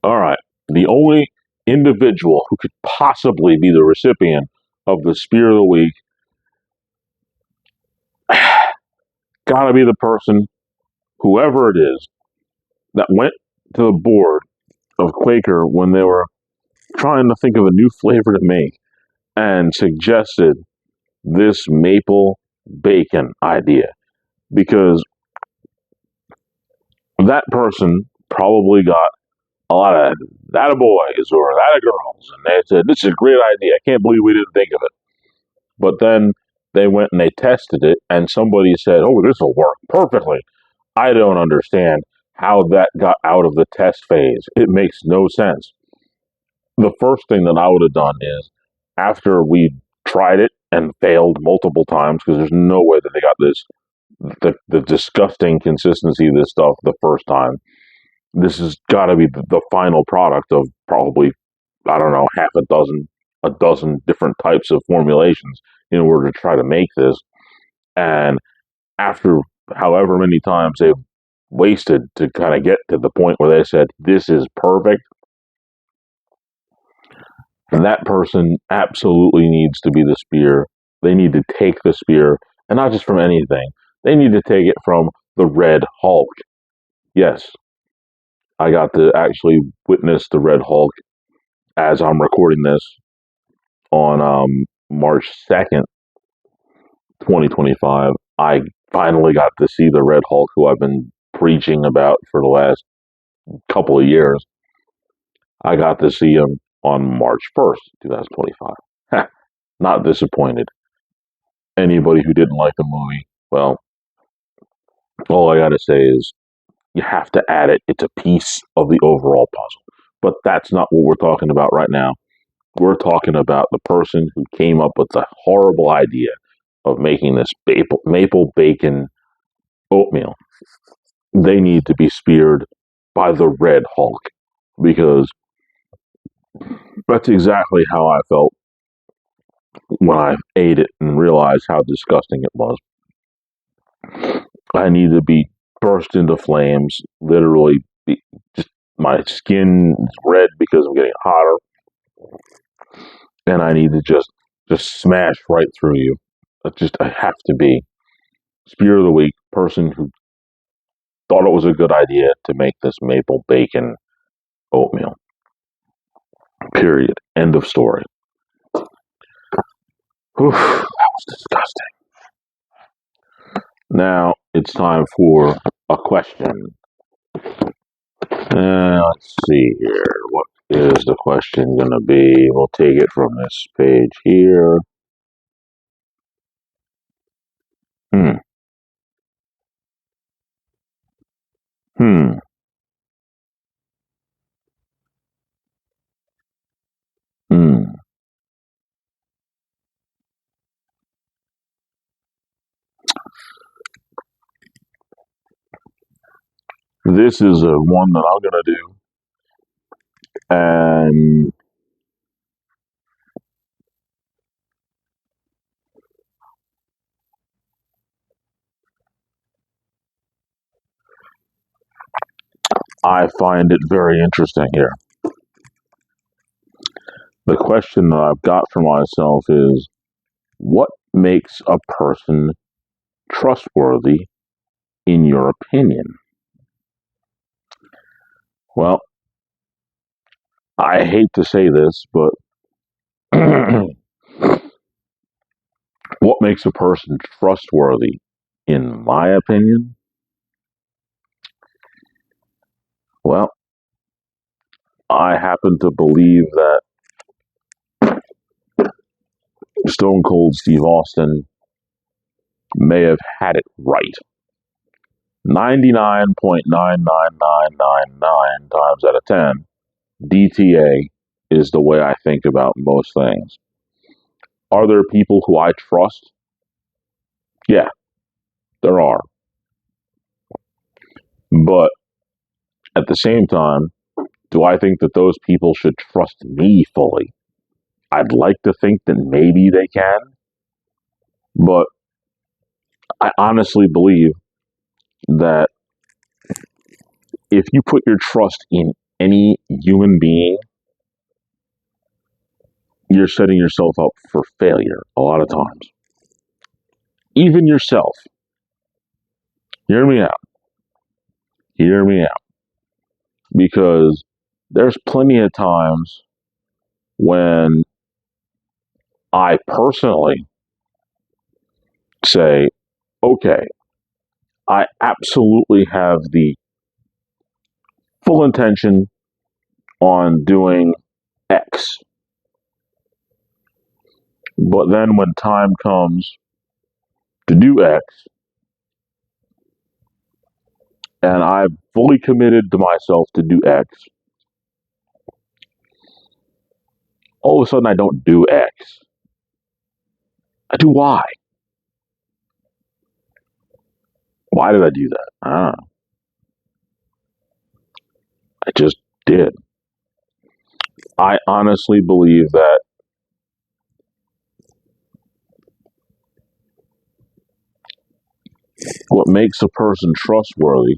All right, the only individual who could possibly be the recipient of the spear of the week gotta be the person, whoever it is, that went to the board of Quaker when they were trying to think of a new flavor to make and suggested this maple bacon idea, because that person probably got a lot of that boys or that girls, and they said, "This is a great idea. I can't believe we didn't think of it." But then they went and they tested it, and somebody said, "Oh, this will work perfectly." I don't understand how that got out of the test phase. It makes no sense. The first thing that I would have done is, after we tried it and failed multiple times, because there's no way that they got the disgusting consistency of this stuff the first time. This has got to be the final product of probably, I don't know, a dozen different types of formulations in order to try to make this. And after however many times they've wasted to kind of get to the point where they said, "This is perfect," that person absolutely needs to be the spear. They need to take the spear, and not just from anything. They need to take it from the Red Hulk. Yes, I got to actually witness the Red Hulk as I'm recording this on March 2nd, 2025. I finally got to see the Red Hulk who I've been preaching about for the last couple of years. I got to see him on March 1st, 2025. Not disappointed. Anybody who didn't like the movie, well, all I got to say is you have to add it. It's a piece of the overall puzzle. But that's not what we're talking about right now. We're talking about the person who came up with the horrible idea of making this maple bacon oatmeal. They need to be speared by the Red Hulk, because that's exactly how I felt when I ate it and realized how disgusting it was. I need to be burst into flames, literally. Just my skin is red because I'm getting hotter, and I need to just smash right through you. I have to be spear of the week, person who thought it was a good idea to make this maple bacon oatmeal. Period. End of story. Whew, that was disgusting. Now it's time for a question. Let's see here. What is the question going to be? We'll take it from this page here. Hmm. Hmm. Hmm. This is a one that I'm going to do, and I find it very interesting here. The question that I've got for myself is, what makes a person trustworthy in your opinion? Well, I hate to say this, but what makes a person trustworthy, in my opinion? Well, I happen to believe that Stone Cold Steve Austin may have had it right. 99.99999 times out of 10, DTA is the way I think about most things. Are there people who I trust? Yeah, there are. But at the same time, do I think that those people should trust me fully? I'd like to think that maybe they can, but I honestly believe that if you put your trust in any human being, you're setting yourself up for failure a lot of times. Even yourself. Hear me out. Hear me out. Because there's plenty of times when I personally say, okay, I absolutely have the full intention on doing X. But then when time comes to do X, and I've fully committed to myself to do X, all of a sudden I don't do X. I do Y. Why did I do that? I don't know. I just did. I honestly believe that what makes a person trustworthy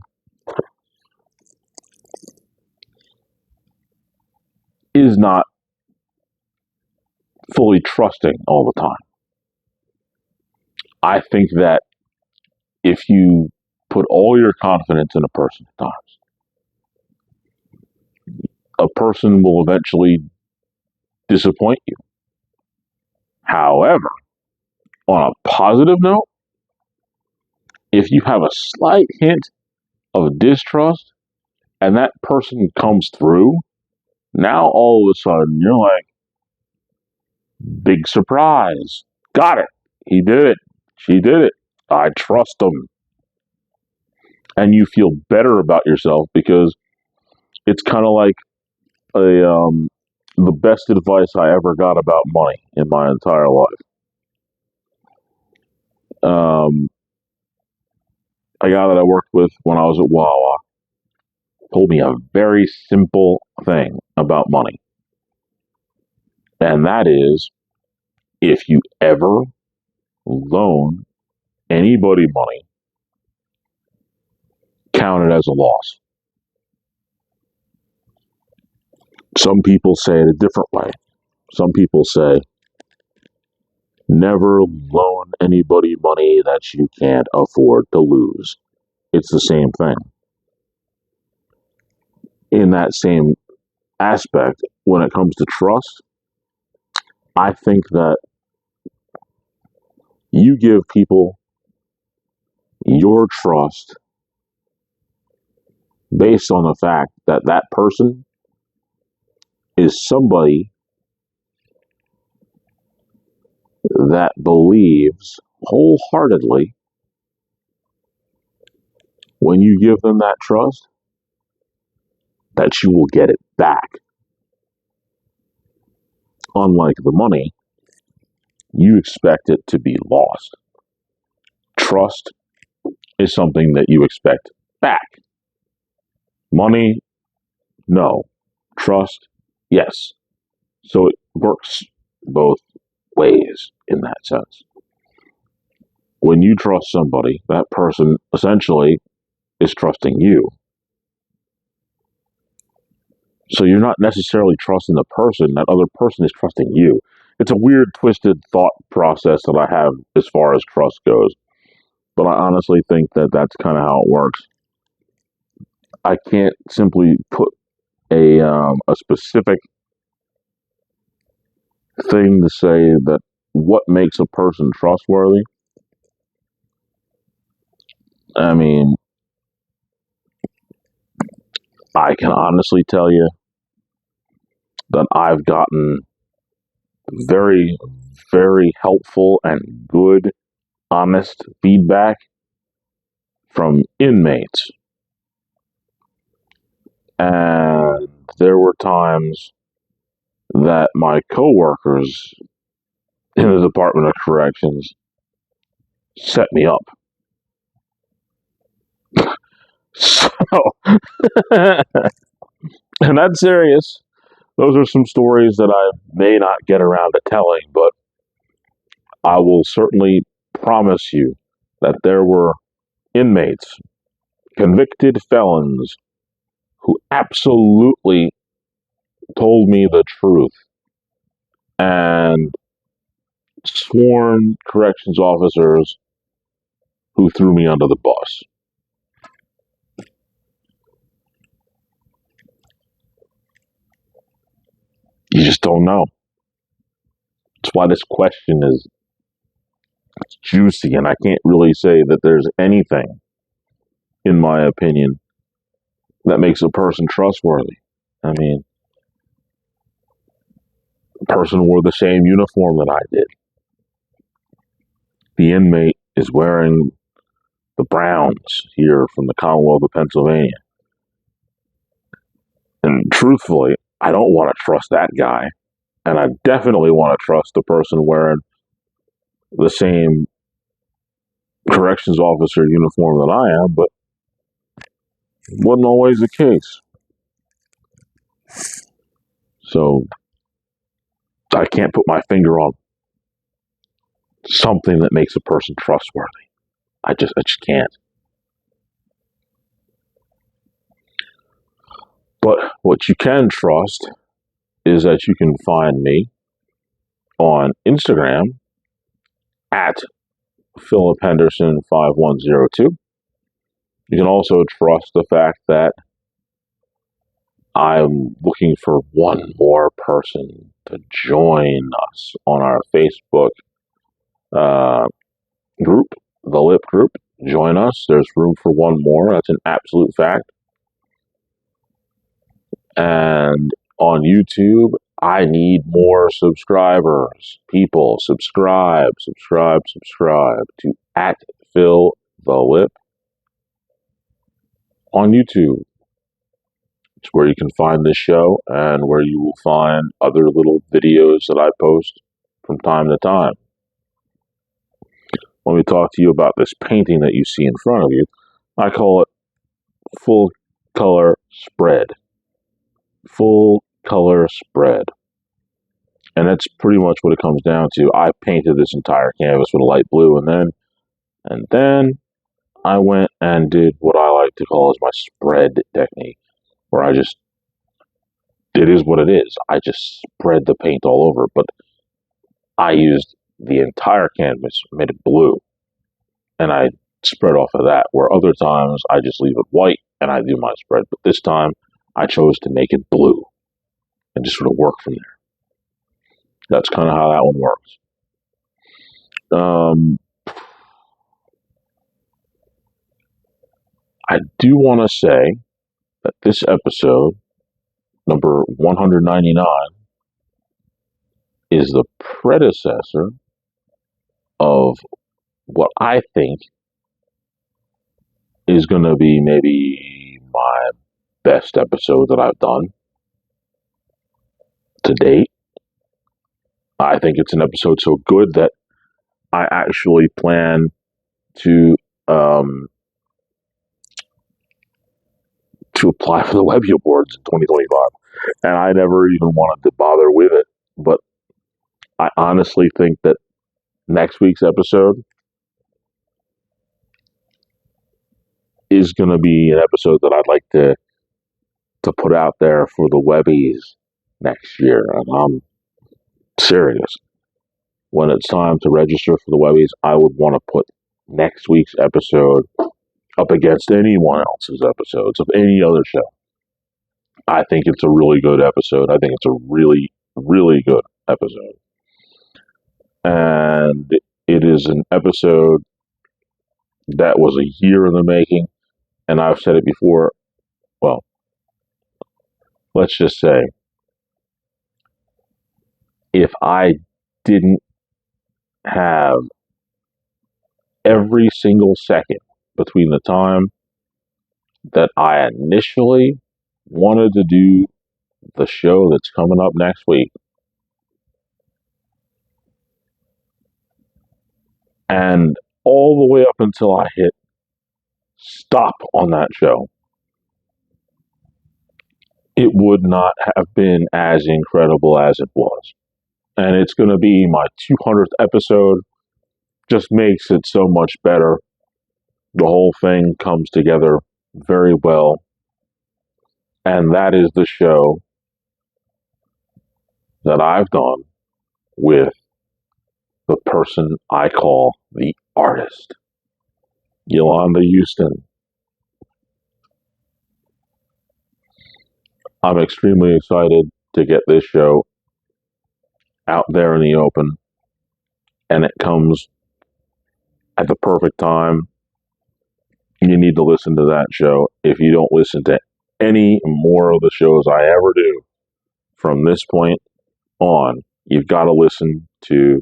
is not fully trusting all the time. I think that if you put all your confidence in a person at times, a person will eventually disappoint you. However, on a positive note, if you have a slight hint of distrust and that person comes through, now all of a sudden you're like, big surprise. Got it. He did it. She did it. I trust him. And you feel better about yourself because it's kind of like the best advice I ever got about money in my entire life. A guy that I worked with when I was at Wawa told me a very simple thing about money. And that is, if you ever loan anybody money, count it as a loss. Some people say it a different way. Some people say, never loan anybody money that you can't afford to lose. It's the same thing. In that same aspect, when it comes to trust, I think that you give people your trust based on the fact that that person is somebody that believes wholeheartedly when you give them that trust that you will get it back. Unlike the money, you expect it to be lost. Trust is something that you expect back. Money, no. Trust, yes. So it works both ways in that sense. When you trust somebody, that person essentially is trusting you. So you're not necessarily trusting the person, that other person is trusting you. It's a weird, twisted thought process that I have as far as trust goes. But I honestly think that that's kind of how it works. I can't simply put a specific thing to say that what makes a person trustworthy. I mean, I can honestly tell you that I've gotten very, very helpful and good, honest feedback from inmates. And there were times that my coworkers in the Department of Corrections set me up. So, and that's serious. Those are some stories that I may not get around to telling, but I will certainly promise you that there were inmates, convicted felons, who absolutely told me the truth, and sworn corrections officers who threw me under the bus. You just don't know. That's why this question is juicy, and I can't really say that there's anything, in my opinion, that makes a person trustworthy. I mean, the person wore the same uniform that I did. The inmate is wearing the Browns here from the Commonwealth of Pennsylvania. And truthfully, I don't want to trust that guy. And I definitely want to trust the person wearing the same corrections officer uniform that I am, but it wasn't always the case. So I can't put my finger on something that makes a person trustworthy. I just can't. But what you can trust is that you can find me on Instagram at Philip Henderson 5102. You can also trust the fact that I'm looking for one more person to join us on our Facebook group, the LIP group. Join us. There's room for one more. That's an absolute fact. And on YouTube, I need more subscribers. People, subscribe to at Phil the Lip on YouTube. It's where you can find this show and where you will find other little videos that I post from time to time. Let me talk to you about this painting that you see in front of you. I call it full color spread. Full color spread. And that's pretty much what it comes down to. I painted this entire canvas with a light blue, and then I went and did what I like to call as my spread technique, where it is what it is. I just spread the paint all over, but I used the entire canvas, made it blue, and I spread off of that, where other times I just leave it white and I do my spread. But this time I chose to make it blue and just sort of work from there. That's kind of how that one works. I do want to say that this episode, number 199, is the predecessor of what I think is going to be maybe my best episode that I've done to date. I think it's an episode so good that I actually plan to apply for the Webby Awards in 2025. And I never even wanted to bother with it. But I honestly think that next week's episode is going to be an episode that I'd like to put out there for the Webbies next year. And I'm serious. When it's time to register for the Webbies, I would want to put next week's episode up against anyone else's episodes of any other show. I think it's a really good episode. I think it's a really, really good episode. And it is an episode that was a year in the making. And I've said it before. Well, let's just say if I didn't have every single second between the time that I initially wanted to do the show that's coming up next week and all the way up until I hit stop on that show, it would not have been as incredible as it was. And it's going to be my 200th episode. Just makes it so much better. The whole thing comes together very well. And that is the show that I've done with the person I call the artist, Yolanda Houston. I'm extremely excited to get this show out there in the open, and it comes at the perfect time. You need to listen to that show. If you don't listen to any more of the shows I ever do from this point on, you've got to listen to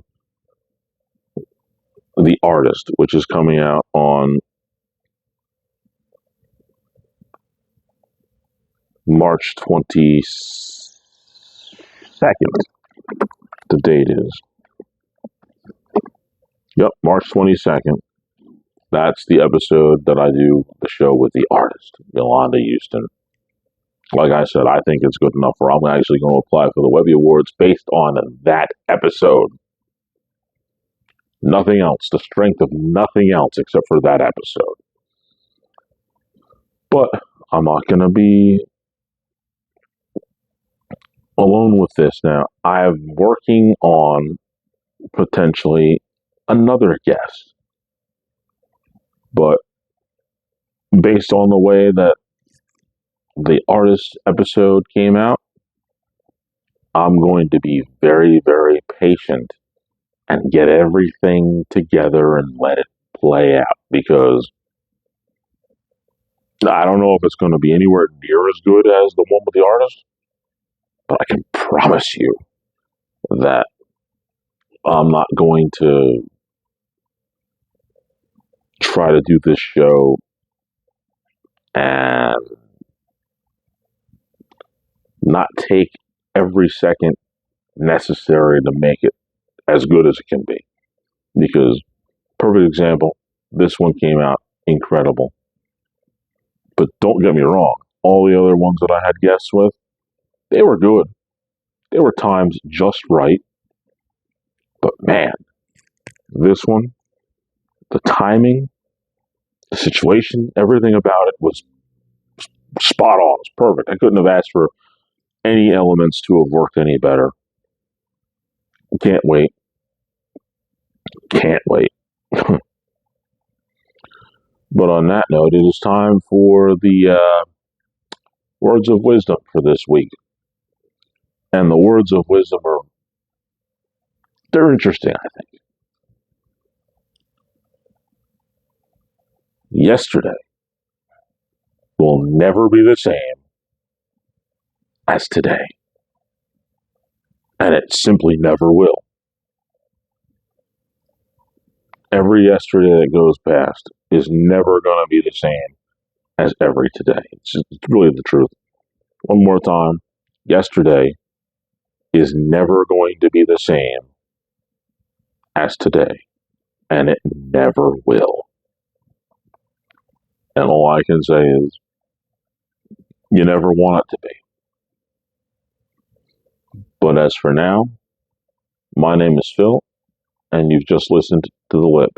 The Artist, which is coming out on March 22nd. The date is. Yep, March 22nd. That's the episode that I do the show with the artist, Yolanda Houston. Like I said, I think it's good enough where I'm actually going to apply for the Webby Awards based on that episode. Nothing else. The strength of nothing else except for that episode. But I'm not going to be alone with this now. I'm working on potentially another guest. But based on the way that the artist episode came out, I'm going to be very, very patient and get everything together and let it play out, because I don't know if it's going to be anywhere near as good as the one with the artist, but I can promise you that I'm not going to try to do this show and not take every second necessary to make it as good as it can be. Because, perfect example, this one came out incredible. But don't get me wrong, all the other ones that I had guests with, they were good. They were times just right. But man, this one, the timing, the situation, everything about it was spot on. It's perfect. I couldn't have asked for any elements to have worked any better. Can't wait. Can't wait. But on that note, it is time for the words of wisdom for this week. And the words of wisdom they're interesting, I think. Yesterday will never be the same as today. And it simply never will. Every yesterday that goes past is never going to be the same as every today. It's really the truth. One more time. Yesterday is never going to be the same as today. And it never will. And all I can say is, you never want it to be. But as for now, my name is Phil, and you've just listened to The Lip.